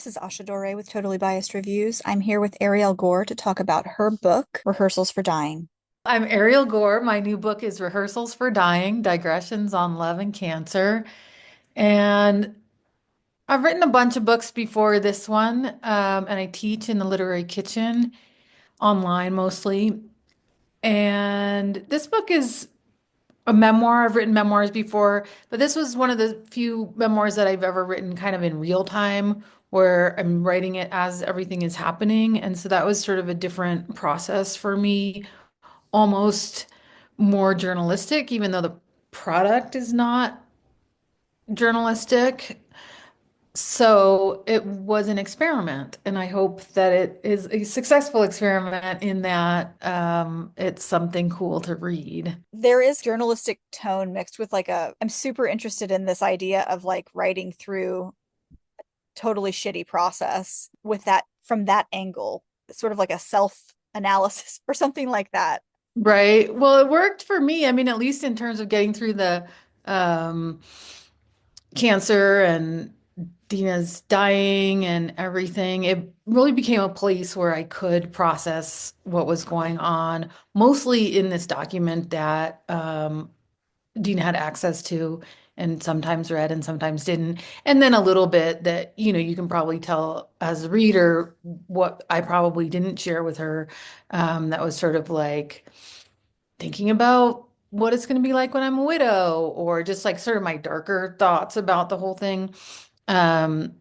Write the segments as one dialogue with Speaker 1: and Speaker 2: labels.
Speaker 1: This is Asha Dore with Totally Biased Reviews. I'm here with Ariel Gore to talk about her book, Rehearsals for Dying.
Speaker 2: I'm Ariel Gore. My new book is Rehearsals for Dying, Digressions on Love and Cancer. And I've written a bunch of books before this one, and I teach in the literary kitchen online mostly. And this book is a memoir. I've written memoirs before, but this was one of the few memoirs that I've ever written kind of in real time, where I'm writing it as everything is happening. And so that was sort of a different process for me, almost more journalistic, even though the product is not journalistic. So it was an experiment, and I hope that it is a successful experiment in that it's something cool to read.
Speaker 1: There is journalistic tone mixed with I'm super interested in this idea of like writing through totally shitty process with that from that angle, sort of like a self-analysis or something like that.
Speaker 2: Right. Well, it worked for me. I mean, at least in terms of getting through the um, cancer and Deena's dying and everything, it really became a place where I could process what was going on, mostly in this document that Deena had access to and sometimes read and sometimes didn't. And then a little bit that, you can probably tell as a reader what I probably didn't share with her. That was sort of like thinking about what it's going to be like when I'm a widow, or just like sort of my darker thoughts about the whole thing. Um,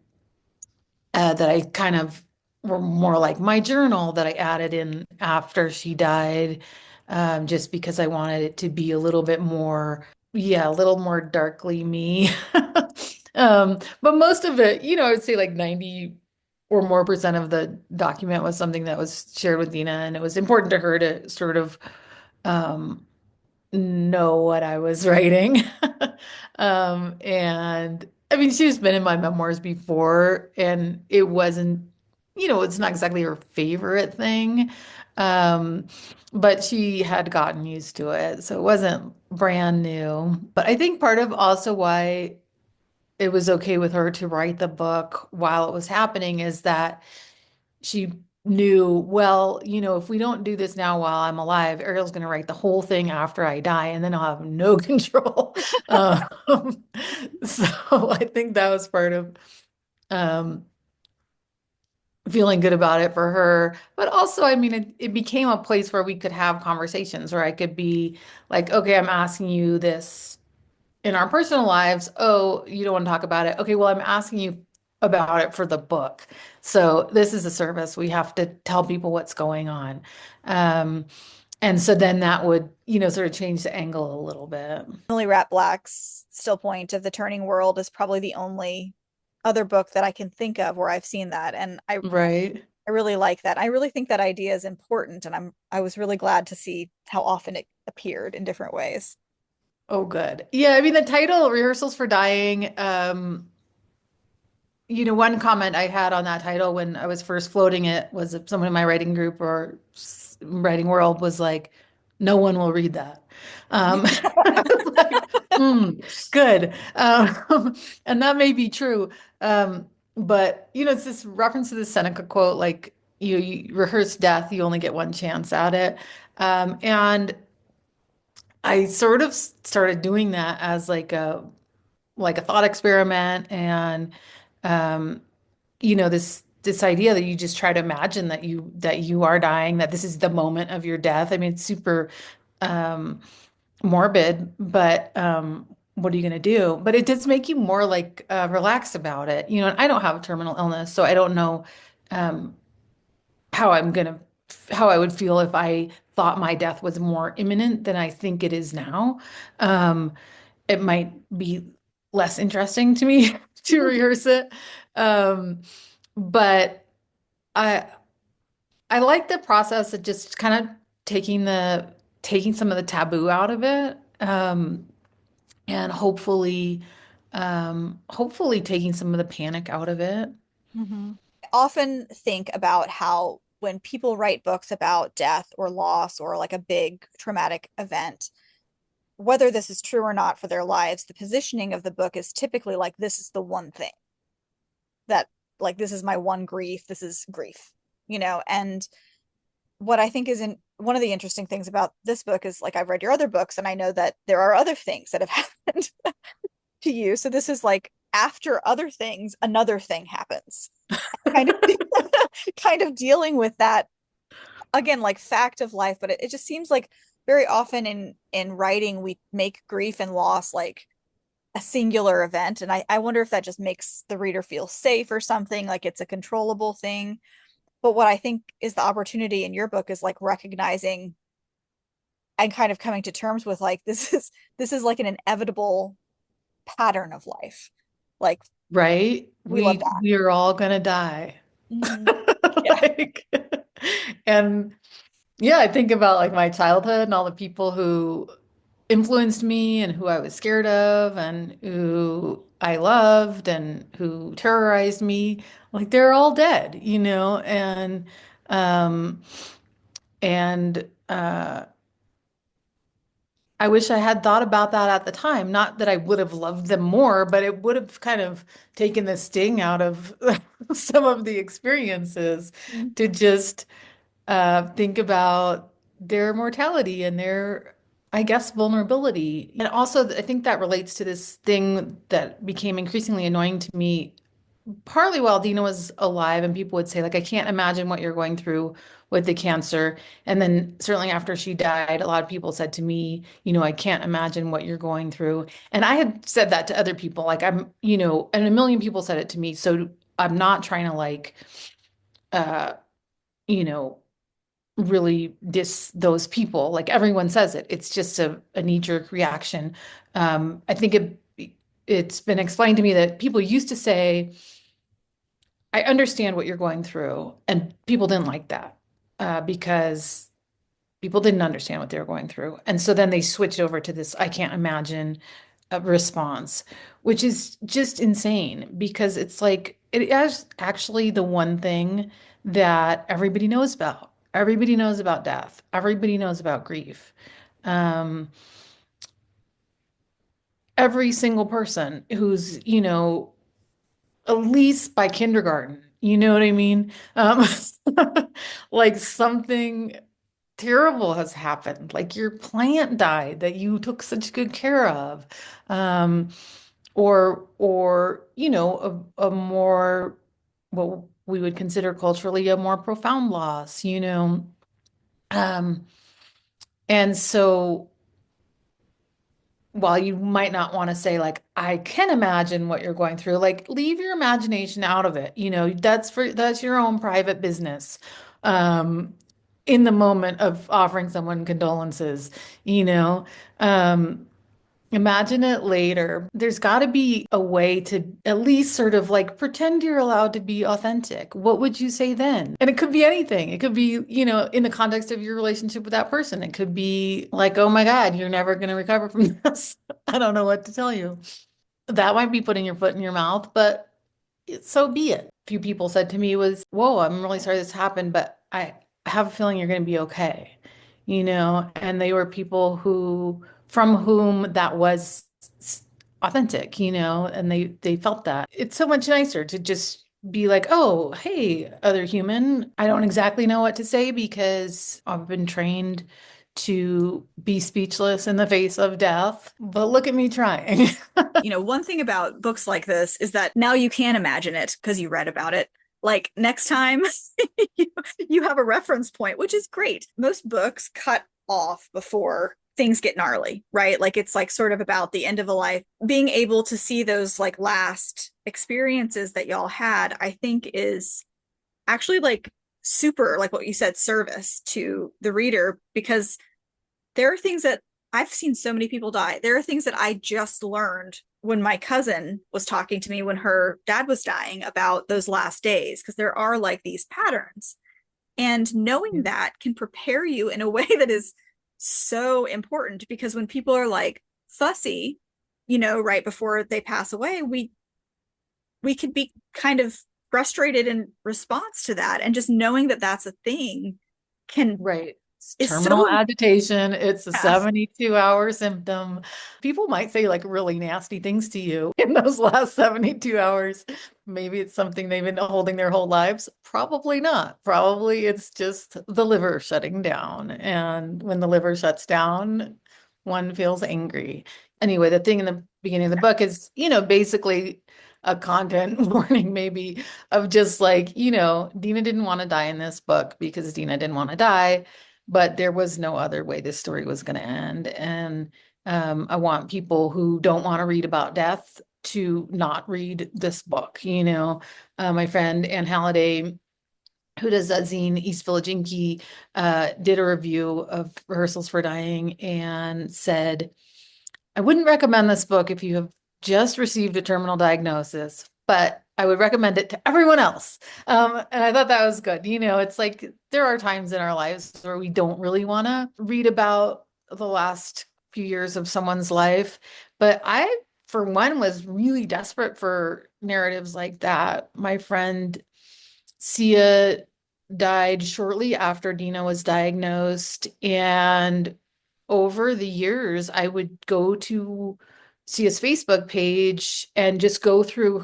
Speaker 2: that I kind of were more like my journal that I added in after she died, just because I wanted it to be a little bit more, yeah, a little more darkly me. But most of it, I would say like 90 or more percent of the document was something that was shared with Deena, and it was important to her to sort of um, know what I was writing. And I mean, she's been in my memoirs before, and it wasn't, it's not exactly her favorite thing. Um, but she had gotten used to it, so it wasn't brand new. But I think part of also why it was okay with her to write the book while it was happening is that she knew, well, if we don't do this now while I'm alive, Ariel's going to write the whole thing after I die, and then I'll have no control. Um, so I think that was part of um, feeling good about it for her. But also, I mean, it became a place where we could have conversations where I could be like, okay, I'm asking you this in our personal lives. Oh, you don't want to talk about it. Okay, well, I'm asking you about it for the book. So this is a service. We have to tell people what's going on. Um, and so then that would, sort of change the angle a little bit.
Speaker 1: Emily Rat Black's Still Point of the Turning World is probably the only other book that I can think of where I've seen that. And
Speaker 2: Right.
Speaker 1: I really like that. I really think that idea is important, and I was really glad to see how often it appeared in different ways.
Speaker 2: Oh, good. Yeah, I mean, the title, Rehearsals for Dying, one comment I had on that title when I was first floating it was that someone in my writing group or writing world was like, no one will read that. I was like, good. And that may be true. But, it's this reference to the Seneca quote, like, you rehearse death, you only get one chance at it. And I sort of started doing that as like a thought experiment, and um, this idea that you just try to imagine that you are dying, that this is the moment of your death. I mean, it's super um morbid, but what are you going to do? But it does make you more like relaxed about it. And I don't have a terminal illness, so I don't know um how I'm gonna how I would feel if I thought my death was more imminent than I think it is now. Um, it might be less interesting to me to rehearse it. Um, but I I like the process of just kind of taking some of the taboo out of it, and hopefully taking some of the panic out of it.
Speaker 1: Mhm. I often think about how when people write books about death or loss or like a big traumatic event, whether this is true or not for their lives, the positioning of the book is typically like this is the one thing that like this is my one grief, this is grief, you know. And what I think is in one of the interesting things about this book is like I've read your other books and I know that there are other things that have happened to you. So this is like after other things, another thing happens. Kind of kind of dealing with that again, like fact of life, but it just seems like very often in writing we make grief and loss like a singular event. And I wonder if that just makes the reader feel safe or something, like it's a controllable thing. But what I think is the opportunity in your book is like recognizing and kind of coming to terms with like this is like an inevitable pattern of life. Like
Speaker 2: Right?
Speaker 1: we love
Speaker 2: We are all gonna die.
Speaker 1: that. Yeah.
Speaker 2: Like, and yeah, I think about like my childhood and all the people who influenced me and who I was scared of and who I loved and who terrorized me. Like they're all dead, you know, um and I wish I had thought about that at the time. Not that I would have loved them more, but it would have kind of taken the sting out of some of the experiences
Speaker 1: Mm.
Speaker 2: to just think about their mortality and their, I guess, vulnerability. And also, I think that relates to this thing that became increasingly annoying to me partly while Deena was alive, and people would say, like, I can't imagine what you're going through with the cancer. And then certainly after she died, a lot of people said to me, you know, I can't imagine what you're going through. And I had said that to other people, like I'm, you know, and a million people said it to me. So I'm not trying to like, uh, you know, really diss those people. Like everyone says it. It's just a knee-jerk reaction. I think it's been explained to me that people used to say, I understand what you're going through. And people didn't like that because people didn't understand what they were going through. And so then they switched over to this, I can't imagine a response, which is just insane because it's like, it is actually the one thing that everybody knows about. Everybody knows about death. Everybody knows about grief. Um, every single person who's, you know, at least by kindergarten. You know what I mean? Like something terrible has happened. Like your plant died that you took such good care of. Um, or you know, a more what we would consider culturally a more profound loss, you know. Um, and so while you might not want to say like I can imagine what you're going through, like leave your imagination out of it. You know, that's your own private business. In the moment of offering someone condolences, you know. Um, Imagine it later. There's got to be a way to at least sort of like pretend you're allowed to be authentic. What would you say then? And it could be anything. It could be, you know, in the context of your relationship with that person. It could be like, oh my God, you're never going to recover from this. I don't know what to tell you. That might be putting your foot in your mouth, but so be it. A few people said to me was, whoa, I'm really sorry this happened, but I have a feeling you're going to be okay. You know, and they were people who, from whom that was authentic, you know, and they felt that. It's so much nicer to just be like, oh, hey, other human. I don't exactly know what to say because I've been trained to be speechless in the face of death, but look at me trying.
Speaker 1: You know, one thing about books like this is that now you can imagine it because you read about it. Like next time you, you have a reference point, which is great. Most books cut off before things get gnarly, right? Like it's like sort of about the end of a life. Being able to see those like last experiences that y'all had, I think is actually like super, like what you said, service to the reader, because there are things that I've seen so many people die. There are things that I just learned when my cousin was talking to me when her dad was dying about those last days, because there are like these patterns. And knowing that can prepare you in a way that is so important, because when people are like fussy, you know, right before they pass away, we could be kind of frustrated in response to that. And just knowing that that's a thing can
Speaker 2: Right. It's
Speaker 1: is
Speaker 2: terminal
Speaker 1: so
Speaker 2: agitation. It's a
Speaker 1: fast.
Speaker 2: 72-hour symptom. People might say like really nasty things to you in those last 72 hours. Maybe it's something they've been holding their whole lives. Probably not. Probably it's just the liver shutting down. And when the liver shuts down, one feels angry. Anyway, the thing in the beginning of the book is, basically a content warning, maybe, of just like, Deena didn't want to die in this book because Deena didn't want to die, but there was no other way this story was going to end. And I want people who don't want to read about death to not read this book. My friend Anne Halliday, who does that zine East Village Inky, did a review of Rehearsals for Dying and said, I wouldn't recommend this book if you have just received a terminal diagnosis, but I would recommend it to everyone else. And I thought that was good. It's like there are times in our lives where we don't really want to read about the last few years of someone's life. But I, for one, was really desperate for narratives like that. My friend Sia died shortly after Deena was diagnosed, and over the years, I would go to Sia's Facebook page and just go through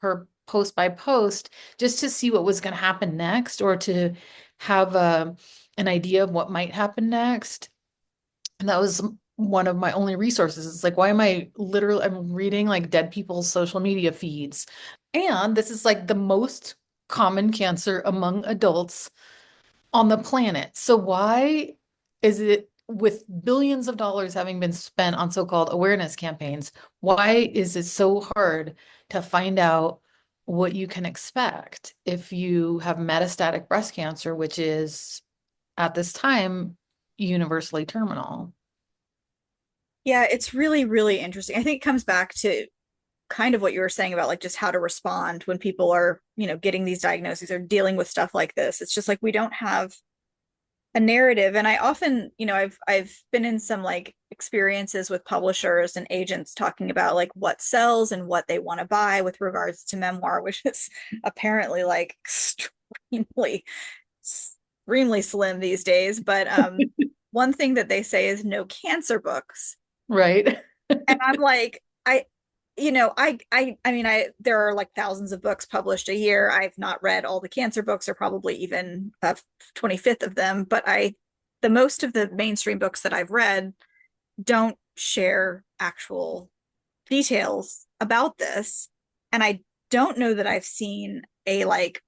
Speaker 2: her post by post just to see what was going to happen next or to have an idea of what might happen next. And that was one of my only resources. It's like, why am I literally, I'm reading like dead people's social media feeds. And this is like the most common cancer among adults on the planet. So why is it, with billions of dollars having been spent on so-called awareness campaigns, why is it so hard to find out what you can expect if you have metastatic breast cancer, which is at this time universally terminal?
Speaker 1: Yeah, it's really, really interesting. I think it comes back to kind of what you were saying about like just how to respond when people are, getting these diagnoses or dealing with stuff like this. It's just like we don't have a narrative. And I often, I've been in some like experiences with publishers and agents talking about like what sells and what they want to buy with regards to memoir, which is apparently like extremely slim these days. But one thing that they say is no cancer books.
Speaker 2: Right.
Speaker 1: And I'm like, I mean, there are like thousands of books published a year. I've not read all the cancer books or probably even a 25th of them, but the most of the mainstream books that I've read don't share actual details about this. And I don't know that I've seen a like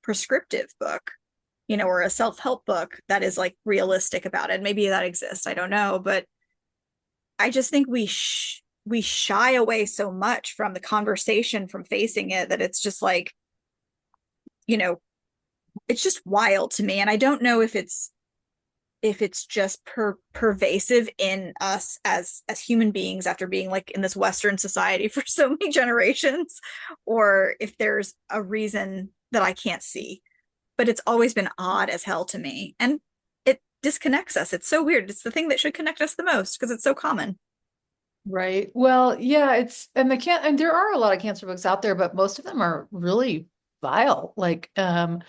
Speaker 1: prescriptive book, or a self-help book that is like realistic about it. Maybe that exists. I don't know, but I just think we shy away so much from the conversation, from facing it, that it's just like, you know, it's just wild to me. And I don't know if it's just pervasive in us as human beings after being like in this Western society for so many generations, or if there's a reason that I can't see. But it's always been odd as hell to me. And it disconnects us. It's so weird. It's the thing that should connect us the most because it's so common.
Speaker 2: Right. Well, yeah, and there are a lot of cancer books out there, but most of them are really vile. Like, and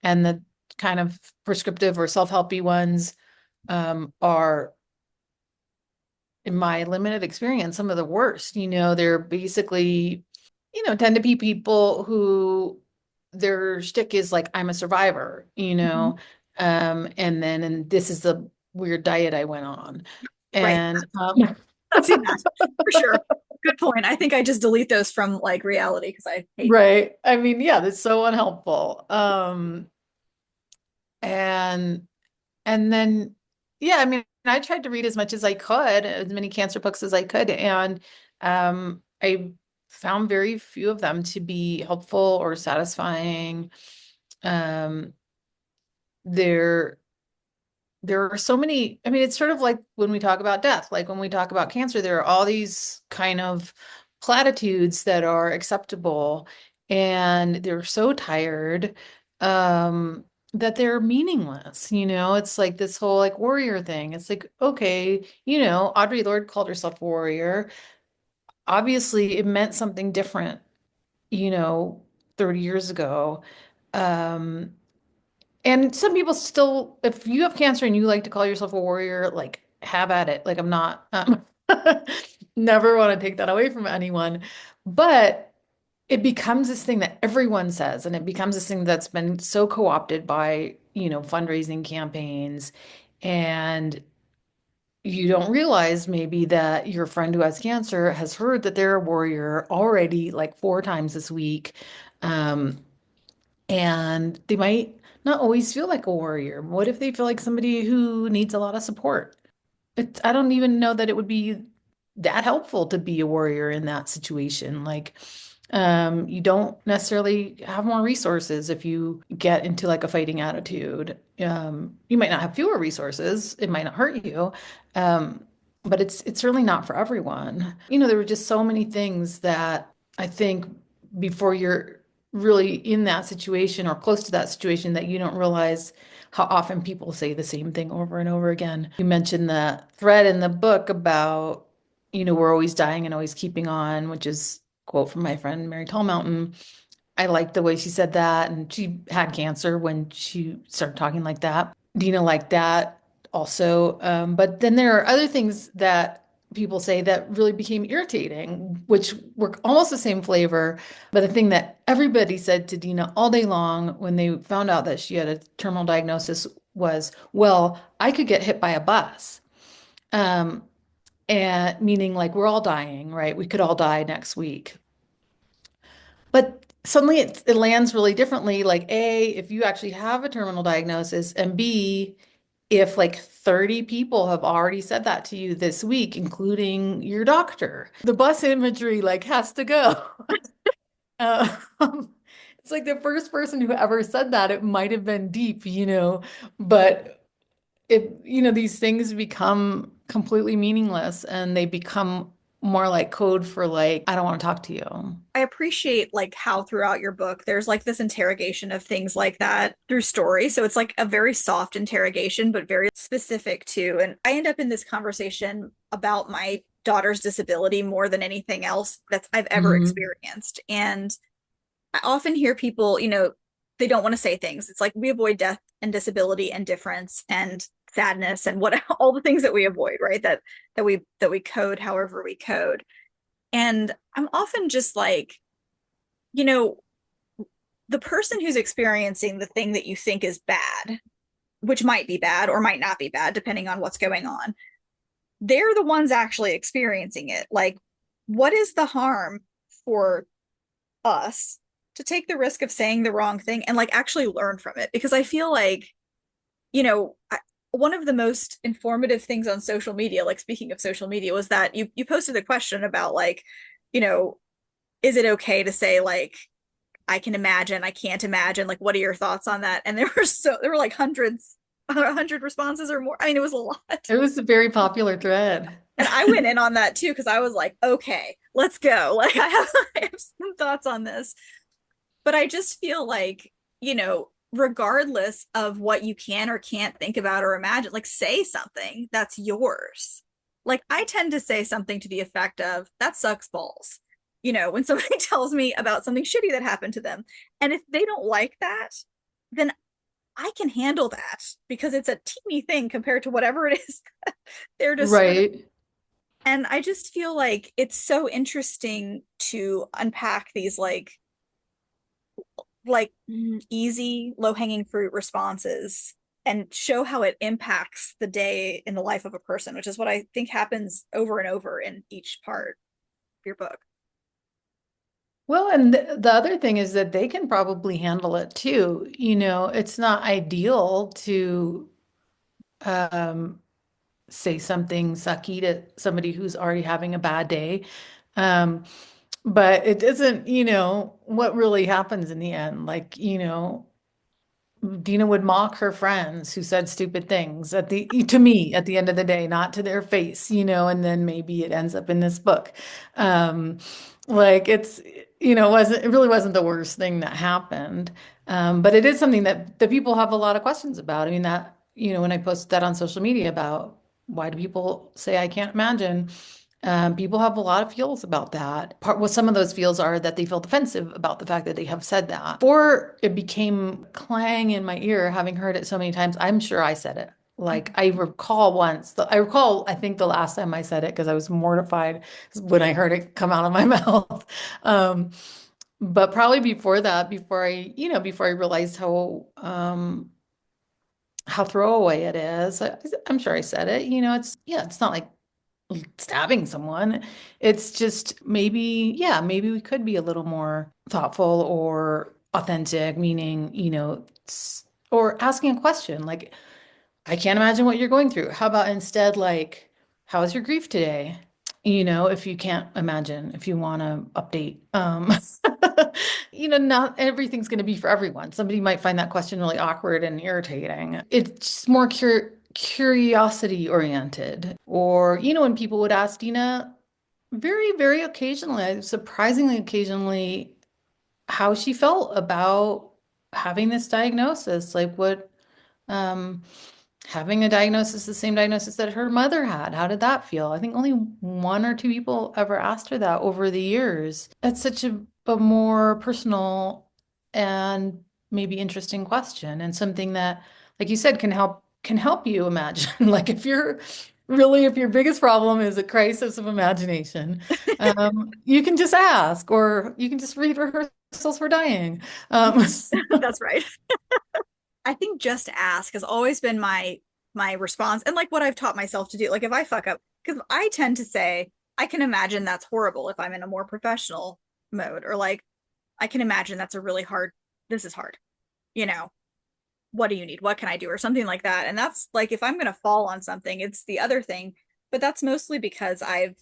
Speaker 2: the kind of prescriptive or self-helpy ones are, in my limited experience, some of the worst. They're basically, tend to be people who their shtick is like, I'm a survivor,
Speaker 1: Mhm.
Speaker 2: and this is the weird diet I went on.
Speaker 1: Right.
Speaker 2: And
Speaker 1: I've seen that for sure. Good point. I think I just delete those from like reality because I hate them.
Speaker 2: right. I mean, yeah, that's so unhelpful. And and then yeah, I mean, I tried to read as much as I could, as many cancer books as I could, and I found very few of them to be helpful or satisfying. Um, there there are so many, I mean, it's sort of like when we talk about death, like when we talk about cancer, there are all these kind of platitudes that are acceptable, and they're so tired that they're meaningless. It's like this whole like warrior thing. It's like, okay, Audre Lorde called herself a warrior. Obviously, it meant something different, you know, 30 years ago. Um, And some people still, if you have cancer and you like to call yourself a warrior, like have at it. Like I'm not, never want to take that away from anyone. But it becomes this thing that everyone says, and it becomes this thing that's been so co-opted by, fundraising campaigns. And you don't realize maybe that your friend who has cancer has heard that they're a warrior already like 4 times this week. Um, and they might not always feel like a warrior. What if they feel like somebody who needs a lot of support? I don't even know that it would be that helpful to be a warrior in that situation. Like, you don't necessarily have more resources if you get into like a fighting attitude. You might not have fewer resources. It might not hurt you. Um, but it's certainly not for everyone. There were just so many things that I think before you're really in that situation or close to that situation that you don't realize how often people say the same thing over and over again. You mentioned the thread in the book about, we're always dying and always keeping on, which is a quote from my friend Mary Tallmountain. I liked the way she said that, and she had cancer when she started talking like that. Deena liked that also. But then there are other things that people say that really became irritating, which were almost the same flavor. But the thing that everybody said to Deena all day long when they found out that she had a terminal diagnosis was, well, I could get hit by a bus. Um, and meaning like we're all dying, right? We could all die next week. But suddenly it lands really differently. Like, A, if you actually have a terminal diagnosis, and B, if like 30 people have already said that to you this week, including your doctor, the bus imagery like has to go. Um, it's like the first person who ever said that, it might have been deep, but these things become completely meaningless and they become more like code for like, I don't want to talk to you.
Speaker 1: I appreciate like how throughout your book there's like this interrogation of things like that through story. So it's like a very soft interrogation, but very specific too. And I end up in this conversation about my daughter's disability more than anything else that I've ever
Speaker 2: Mhm.
Speaker 1: experienced. And I often hear people, they don't want to say things. It's like we avoid death and disability and difference and sadness and what all the things that we avoid, right? That we code however we code. And I'm often just like, you know, the person who's experiencing the thing that you think is bad, which might be bad or might not be bad, depending on what's going on, they're the ones actually experiencing it. Like, what is the harm for us to take the risk of saying the wrong thing and like actually learn from it? Because I feel like, you know, one of the most informative things on social media, like speaking of social media, was that you posted a question about like, you know, is it okay to say like I can imagine, I can't imagine, like what are your thoughts on that? And there were like hundreds, 100 responses or more. I mean, it was a lot.
Speaker 2: It was a very popular thread.
Speaker 1: And I went in on that too because I was like, okay, let's go. Like I have some thoughts on this. But I just feel like, regardless of what you can or can't think about or imagine, like say something that's yours. Like I tend to say something to the effect of, that sucks balls. When somebody tells me about something shitty that happened to them. And if they don't like that, then I can handle that because it's a teeny thing compared to whatever it is they're describing.
Speaker 2: Right.
Speaker 1: And I just feel like it's so interesting to unpack these easy low-hanging fruit responses and show how it impacts the day in the life of a person, which is what I think happens over and over in each part of your book.
Speaker 2: Well, and the other thing is that they can probably handle it too. It's not ideal to um, say something sucky to somebody who's already having a bad day. Um, but it doesn't, what really happens in the end. Like, Deena would mock her friends who said stupid things to me at the end of the day, not to their face, and then maybe it ends up in this book. Um, like it really wasn't the worst thing that happened. But it is something that the people have a lot of questions about. I mean, when I posted that on social media about why do people say I can't imagine, People have a lot of feels about that. What some of those feels are that they feel defensive about the fact that they have said that. Or it became clang in my ear, having heard it so many times. I'm sure I said it. Like I recall once, I think the last time I said it because I was mortified when I heard it come out of my mouth. Um, but probably before that, before I realized how throwaway it is, I'm sure I said it. It's not like stabbing someone. It's just maybe, yeah, maybe we could be a little more thoughtful or authentic, meaning, or asking a question like, I can't imagine what you're going through. How about instead, like, how is your grief today? If you can't imagine, if you want to update, not everything's going to be for everyone. Somebody might find that question really awkward and irritating. It's more curiosity oriented. Or, when people would ask Deena very, very occasionally, surprisingly occasionally, how she felt about having this diagnosis, like um, having a diagnosis, the same diagnosis that her mother had. How did that feel? I think only one or two people ever asked her that over the years. It's such a more personal and maybe interesting question, and something that, like you said, can help you imagine. Like if your biggest problem is a crisis of imagination, you can just ask, or you can just read Rehearsals for Dying.
Speaker 1: That's right. I think just ask has always been my response, and like what I've taught myself to do. Like if I fuck up, because I tend to say, I can imagine that's horrible if I'm in a more professional mode, or like I can imagine that's a really hard, this is hard, you know, what do you need? What can I do? Or something like that. And that's like if I'm going to fall on something, it's the other thing. But that's mostly because I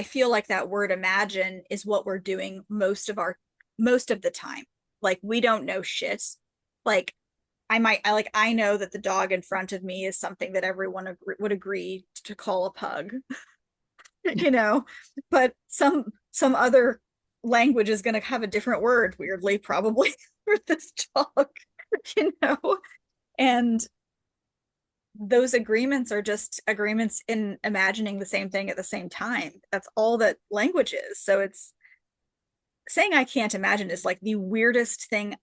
Speaker 1: feel like that word imagine is what we're doing most of the time. Like we don't know shit. Like I know that the dog in front of me is something that everyone would agree to call a pug, you know, but some other language is going to have a different word, weirdly, probably for this dog, you know, and those agreements are just agreements in imagining the same thing at the same time. That's all that language is. So it's saying I can't imagine is like the weirdest thing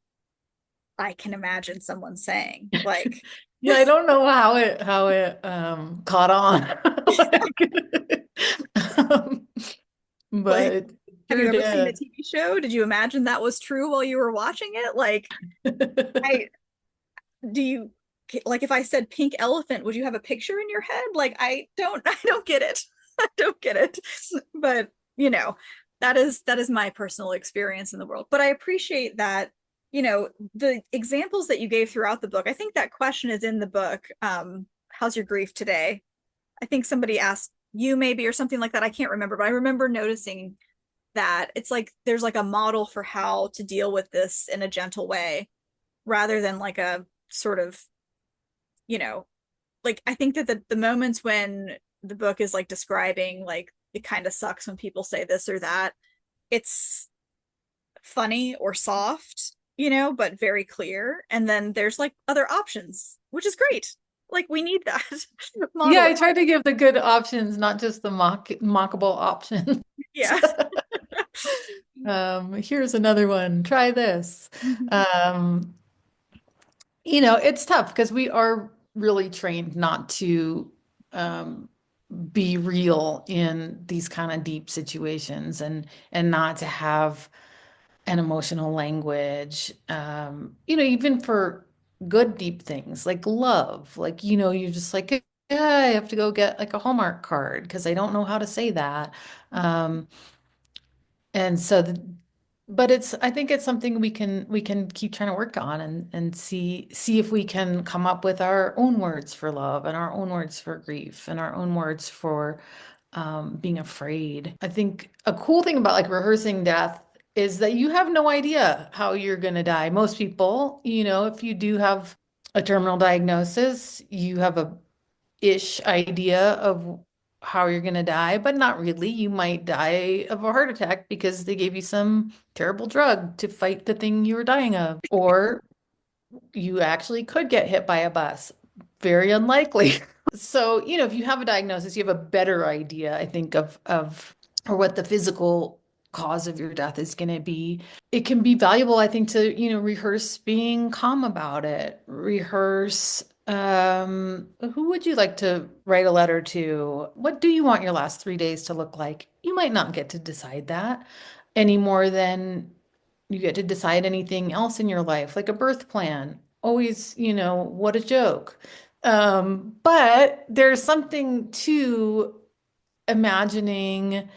Speaker 1: I can imagine someone saying. Like,
Speaker 2: Yeah, I don't know how it caught on. Um, but
Speaker 1: like,
Speaker 2: it
Speaker 1: have you
Speaker 2: sure
Speaker 1: ever seen the
Speaker 2: did.
Speaker 1: TV show? Did you imagine that was true while you were watching it? Like, I do you like if I said pink elephant, would you have a picture in your head? Like, I don't get it. I don't get it. But you know, that is my personal experience in the world. But I appreciate that, the examples that you gave throughout the book. I think that question is in the book. How's your grief today? I think somebody asked you maybe or something like that. I can't remember, but I remember noticing that it's like there's like a model for how to deal with this in a gentle way rather than like a sort of, you know, like I think that the moments when the book is like describing like it kind of sucks when people say this or that, it's funny or soft, but very clear. And then there's like other options, which is great. Like we need that
Speaker 2: Yeah, I
Speaker 1: modeling.
Speaker 2: tried to give the good options, not just the mockable options.
Speaker 1: Yeah.
Speaker 2: Here's another one. Try this.
Speaker 1: Mhm.
Speaker 2: Um, it's tough because we are really trained not to um, be real in these kind of deep situations, and not to have an emotional language. Even for good deep things like love, like you're just like, yeah, I have to go get like a Hallmark card because I don't know how to say that. Um, and so but I think it's something we can keep trying to work on, and see if we can come up with our own words for love, and our own words for grief, and our own words for being afraid. I think a cool thing about like rehearsing death is that you have no idea how you're going to die. Most people, if you do have a terminal diagnosis, you have a ish idea of how you're going to die, but not really. You might die of a heart attack because they gave you some terrible drug to fight the thing you were dying of, or you actually could get hit by a bus. very unlikely. So, if you have a diagnosis, you have a better idea, I think, of or what the physical cause of your death is going to be. It can be valuable, I think, to, rehearse being calm about it. Rehearse, who would you like to write a letter to? What do you want your last 3 days to look like? You might not get to decide that any more than you get to decide anything else in your life, like a birth plan. Always, what a joke. But there's something to imagining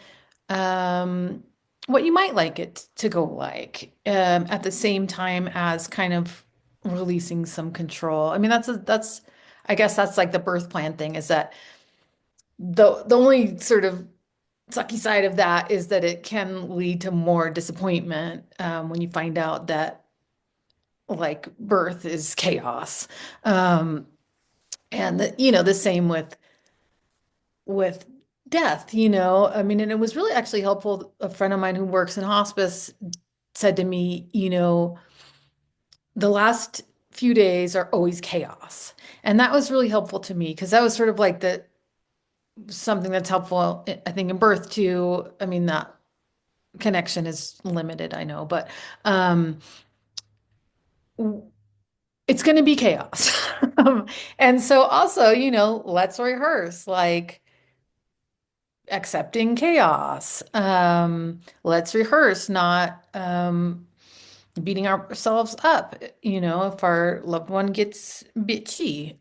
Speaker 2: um, what you might like it to go like at the same time as kind of releasing some control. I mean, I guess that's like the birth plan thing is that the only sort of sucky side of that is that it can lead to more disappointment when you find out that like birth is chaos. Um, and the same with death, I mean, and it was really actually helpful. A friend of mine who works in hospice said to me, the last few days are always chaos. And that was really helpful to me because that was sort of like the something that's helpful, I think, in birth too. I mean, that connection is limited, I know, but it's going to be chaos. And so also, let's rehearse like accepting chaos. Let's rehearse not beating ourselves up, if our loved one gets bitchy.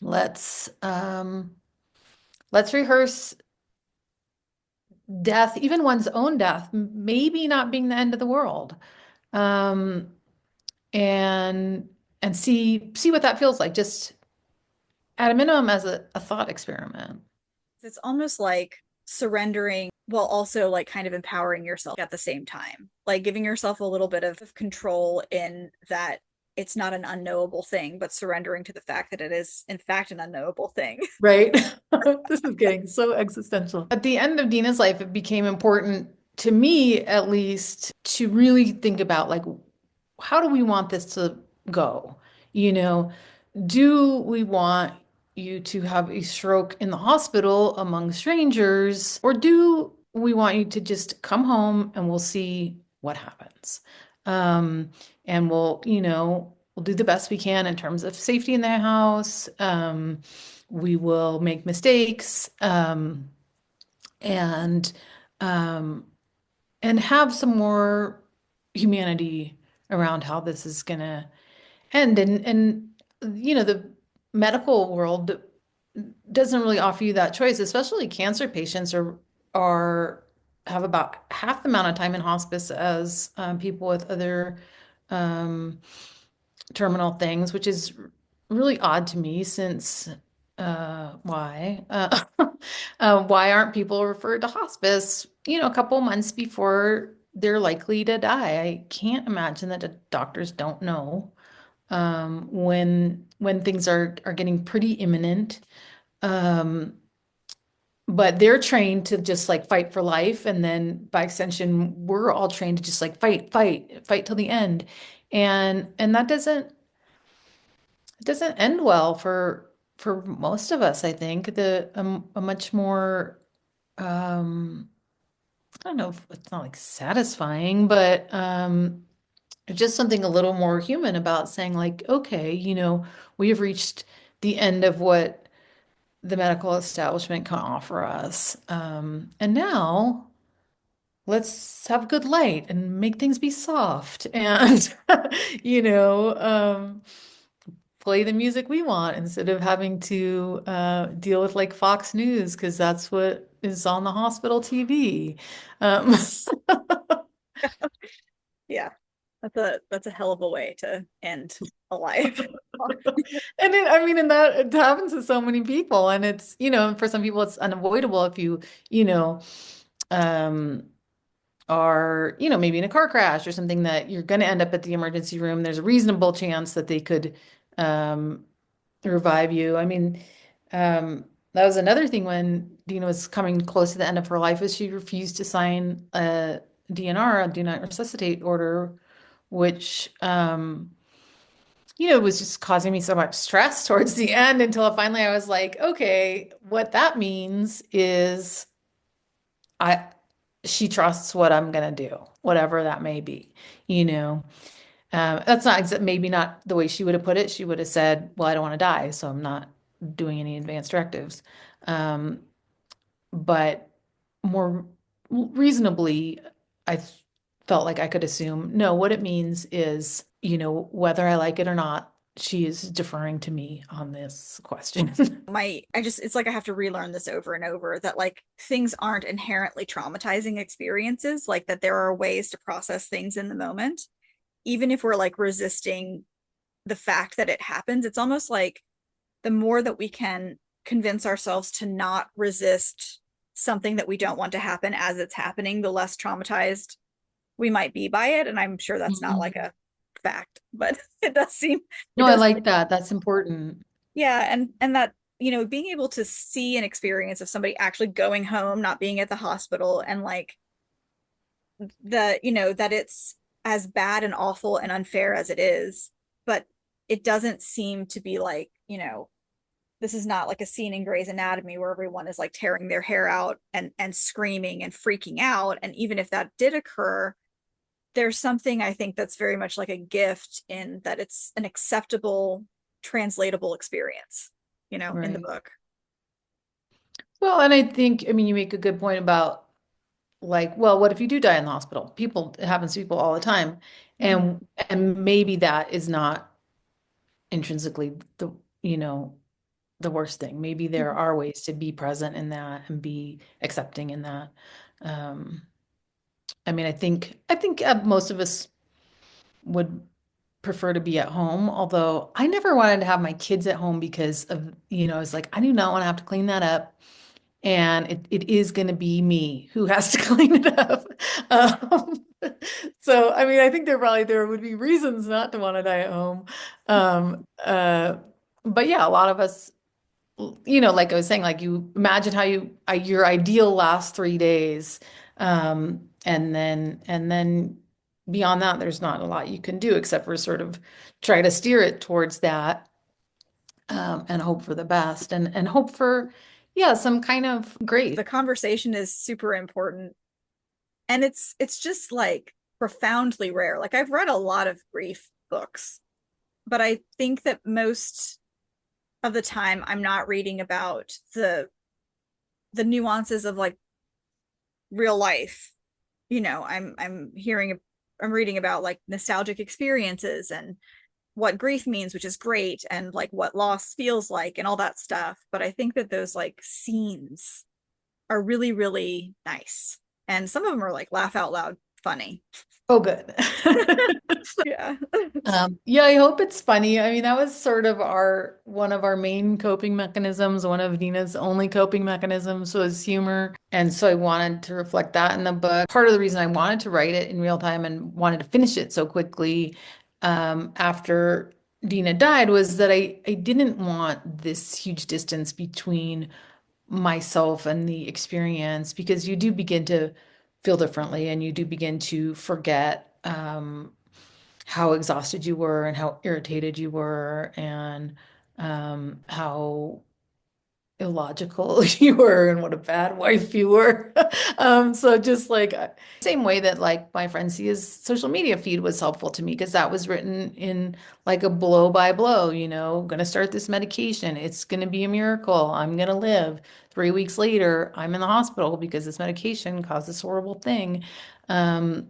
Speaker 2: Let's let's rehearse death, even one's own death, maybe not being the end of the world. Um, and see what that feels like, just at a minimum as a thought experiment.
Speaker 1: It's almost like surrendering while also like kind of empowering yourself at the same time, like giving yourself a little bit of control in that it's not an unknowable thing, but surrendering to the fact that it is in fact an unknowable thing.
Speaker 2: Right? This is getting so existential. At the end of Dina's life, it became important to me, at least, to really think about like, how do we want this to go? You know, do we want you to have a stroke in the hospital among strangers, or do we want you to just come home and we'll see what happens? Um, and we'll do the best we can in terms of safety in the house. We will make mistakes, and um, and have some more humanity around how this is gonna end. And the medical world doesn't really offer you that choice, especially cancer patients are have about half the amount of time in hospice as people with other um, terminal things, which is really odd to me since why aren't people referred to hospice, a couple months before they're likely to die? I can't imagine that the doctors don't know when things are getting pretty imminent. Um, but they're trained to just like fight for life, and then by extension, we're all trained to just like fight till the end. And that doesn't end well for most of us, I think. A much more I don't know if it's not like satisfying, but just something a little more human about saying like, okay, we have reached the end of what the medical establishment can offer us. And now let's have good light and make things be soft and, you know, um, play the music we want instead of having to deal with like Fox News because that's what is on the hospital TV. Um,
Speaker 1: Yeah. That's a hell of a way to end a life.
Speaker 2: I mean, and that it happens to so many people, and it's, for some people it's unavoidable if you know, um, are, maybe in a car crash or something that you're going to end up at the emergency room. There's a reasonable chance that they could um, revive you. I mean, that was another thing when Dina was coming close to the end of her life is she refused to sign a DNR, a do not resuscitate order, which it was just causing me so much stress towards the end until finally I was like, okay, what that means is I she trusts what I'm gonna do, whatever that may be, you know. That's not maybe not the way she would have put it. She would have said, "Well, I don't want to die, so I'm not doing any advanced directives." Um, but more reasonably, I felt like I could assume, no, what it means is, whether I like it or not, she is deferring to me on this question.
Speaker 1: It's like I have to relearn this over and over that like things aren't inherently traumatizing experiences, like that there are ways to process things in the moment, even if we're like resisting the fact that it happens. It's almost like the more that we can convince ourselves to not resist something that we don't want to happen as it's happening, the less traumatized we might be by it. And I'm sure that's not like
Speaker 2: Mhm.
Speaker 1: a fact, but it
Speaker 2: No, I
Speaker 1: does,
Speaker 2: like that. That's important.
Speaker 1: yeah. And that, being able to see an experience of somebody actually going home, not being at the hospital, and like that it's as bad and awful and unfair as it is, but it doesn't seem to be like, this is not like a scene in Grey's Anatomy where everyone is like tearing their hair out and screaming and freaking out. And even if that did occur, there's something I think that's very much like a gift in that it's an acceptable, translatable experience, in the
Speaker 2: Right.
Speaker 1: book.
Speaker 2: Well, and I think, I mean, you make a good point about like, well, what if you do die in the hospital? It happens to people all the time.
Speaker 1: Mm-hmm.
Speaker 2: And maybe that is not intrinsically you know, the worst thing. Maybe there
Speaker 1: Mm-hmm.
Speaker 2: are ways to be present in that and be accepting in that. Um, I mean, I think most of us would prefer to be at home, although I never wanted to have my kids at home because of, it's like I do not want to have to clean that up. And it is going to be me who has to clean it up. Um, so, I mean, I think there would be reasons not to want to die at home. Um, uh, but yeah, a lot of us, like I was saying, like you imagine how your ideal last 3 days, and then beyond that, there's not a lot you can do except for sort of try to steer it towards that, and hope for the best, and hope for, yeah, some kind of grace.
Speaker 1: The conversation is super important, and it's just like profoundly rare. Like I've read a lot of grief books, but I think that most of the time I'm not reading about the nuances of like real life. I'm reading about like nostalgic experiences and what grief means, which is great, and like what loss feels like and all that stuff. But I think that those like scenes are really, really nice. And some of them are like laugh out loud funny.
Speaker 2: Oh, good.
Speaker 1: Yeah.
Speaker 2: Yeah, I hope it's funny. I mean, that was sort of one of our main coping mechanisms. One of Dina's only coping mechanisms was humor. And so I wanted to reflect that in the book. Part of the reason I wanted to write it in real time and wanted to finish it so quickly, after Dina died, was that I didn't want this huge distance between myself and the experience, because you do begin to feel differently and you do begin to forget, how exhausted you were and how irritated you were, and how illogical you were and what a bad wife you were. So just like same way that like my friend Sia's social media feed was helpful to me because that was written in like a blow by blow, gonna start this medication. It's gonna be a miracle. I'm gonna live. 3 weeks later, I'm in the hospital because this medication caused this horrible thing. Um,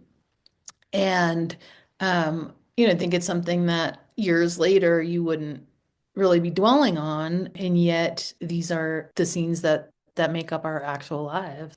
Speaker 2: and I think it's something that years later you wouldn't really be dwelling on, and yet these are the scenes that make up our actual lives.